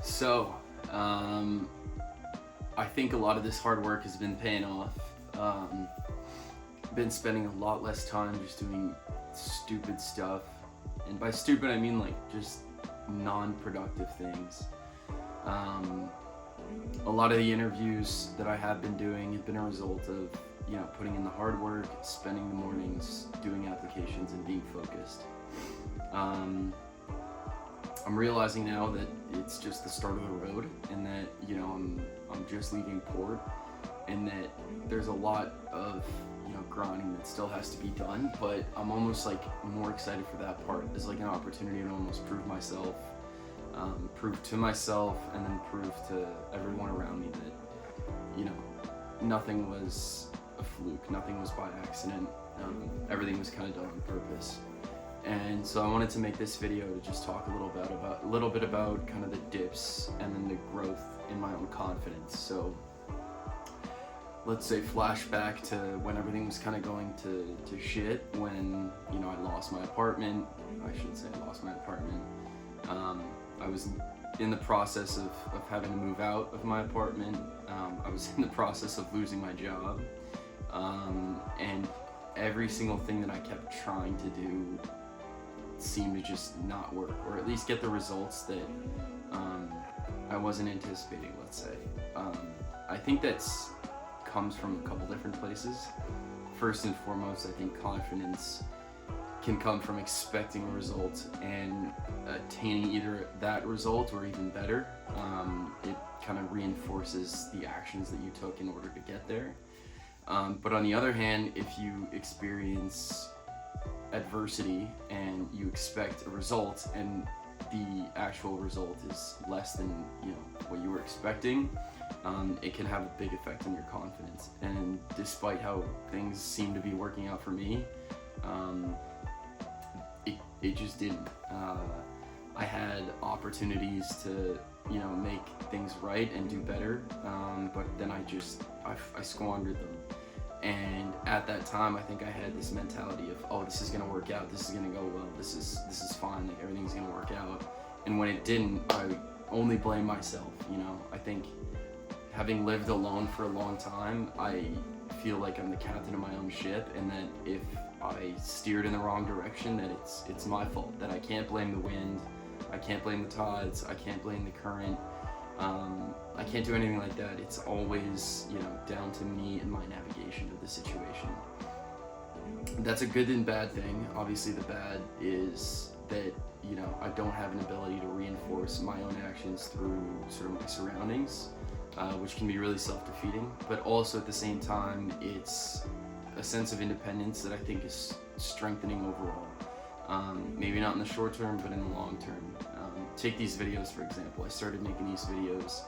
So, I think a lot of this hard work has been paying off. Been spending a lot less time just doing stupid stuff. And by stupid, I mean like just non-productive things. A lot of the interviews that I have been doing have been a result of, putting in the hard work, spending the mornings doing applications and being focused. I'm realizing now that it's just the start of the road, and that I'm just leaving port, and that there's a lot of grinding that still has to be done. But I'm almost like more excited for that part. It's like an opportunity to almost prove myself, prove to myself, and then prove to everyone around me that nothing was a fluke, nothing was by accident. Everything was kind of done on purpose. And so I wanted to make this video to just talk a little bit about kind of the dips and then the growth in my own confidence. So let's say flashback to when everything was kind of going to shit, when I lost my apartment. I shouldn't say I lost my apartment. I was in the process of having to move out of my apartment. I was in the process of losing my job, and every single thing that I kept trying to do seemed to just not work, or at least get the results that I wasn't anticipating, let's say. I think that's comes from a couple different places. First and foremost, I think confidence can come from expecting a result and attaining either that result or even better. It kind of reinforces the actions that you took in order to get there. But on the other hand, if you experience adversity and you expect a result and the actual result is less than what you were expecting, it can have a big effect on your confidence. And despite how things seem to be working out for me, it just didn't. I had opportunities to make things right and do better, but then I squandered them. And at that time, I think I had this mentality of, oh, this is gonna work out, this is gonna go well, this is fine, like everything's gonna work out. And when it didn't, I only blame myself. I think having lived alone for a long time, I feel like I'm the captain of my own ship, and that if I steered in the wrong direction, that it's my fault, that I can't blame the wind, I can't blame the tides, I can't blame the current. I can't do anything like that. It's always, down to me and my navigation of the situation. That's a good and bad thing. Obviously, the bad is that, I don't have an ability to reinforce my own actions through sort of my surroundings, which can be really self-defeating. But also at the same time, it's a sense of independence that I think is strengthening overall. Maybe not in the short term, but in the long term. Take these videos, for example. I started making these videos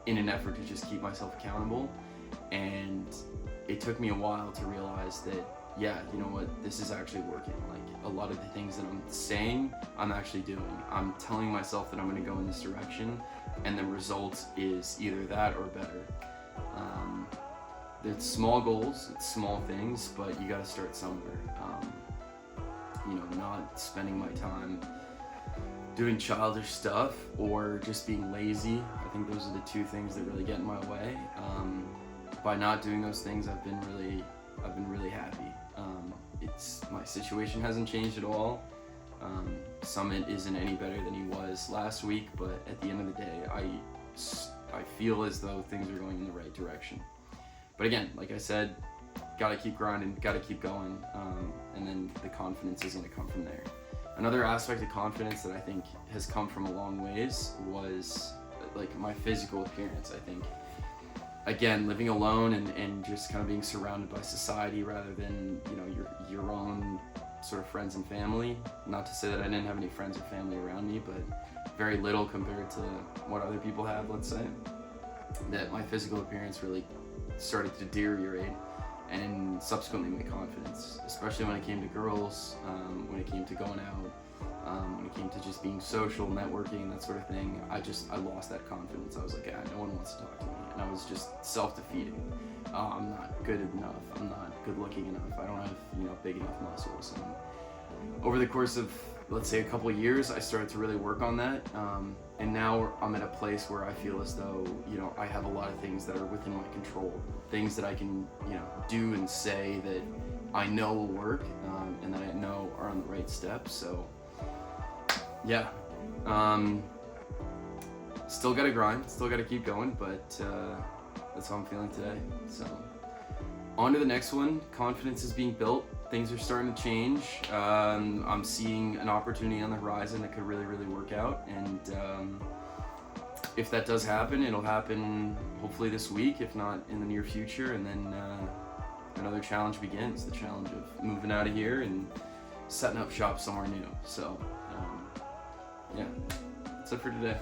in an effort to just keep myself accountable, and it took me a while to realize that, yeah, you know what, this is actually working. Like, a lot of the things that I'm saying, I'm actually doing. I'm telling myself that I'm going to go in this direction, and the result is either that or better. It's small goals, it's small things, but you got to start somewhere. Not spending my time doing childish stuff or just being lazy. I think those are the two things that really get in my way. By not doing those things, I've been really happy. My situation hasn't changed at all. Summit isn't any better than he was last week, but at the end of the day, I feel as though things are going in the right direction. But again, like I said, gotta keep grinding, gotta keep going, and then the confidence is gonna come from there. Another aspect of confidence that I think has come from a long ways was like my physical appearance. I think, again, living alone and just kind of being surrounded by society rather than your own sort of friends and family. Not to say that I didn't have any friends or family around me, but very little compared to what other people have, let's say. That my physical appearance really started to deteriorate, and subsequently my confidence, especially when it came to girls, when it came to going out, when it came to just being social, networking, that sort of thing. I lost that confidence. I was like, no one wants to talk to me, and I was just self-defeating. I'm not good enough, I'm not good looking enough, I don't have big enough muscles. And over the course of let's say a couple of years, I started to really work on that. And now I'm at a place where I feel as though, you know, I have a lot of things that are within my control, things that I can, you know, do and say that I know will work, and that I know are on the right steps. So yeah, still gotta grind, still gotta keep going, but that's how I'm feeling today. So on to the next one. Confidence is being built. Things are starting to change. I'm seeing an opportunity on the horizon that could really, really work out. And if that does happen, it'll happen hopefully this week, if not in the near future. And then another challenge begins, the challenge of moving out of here and setting up shop somewhere new. So yeah, that's it for today.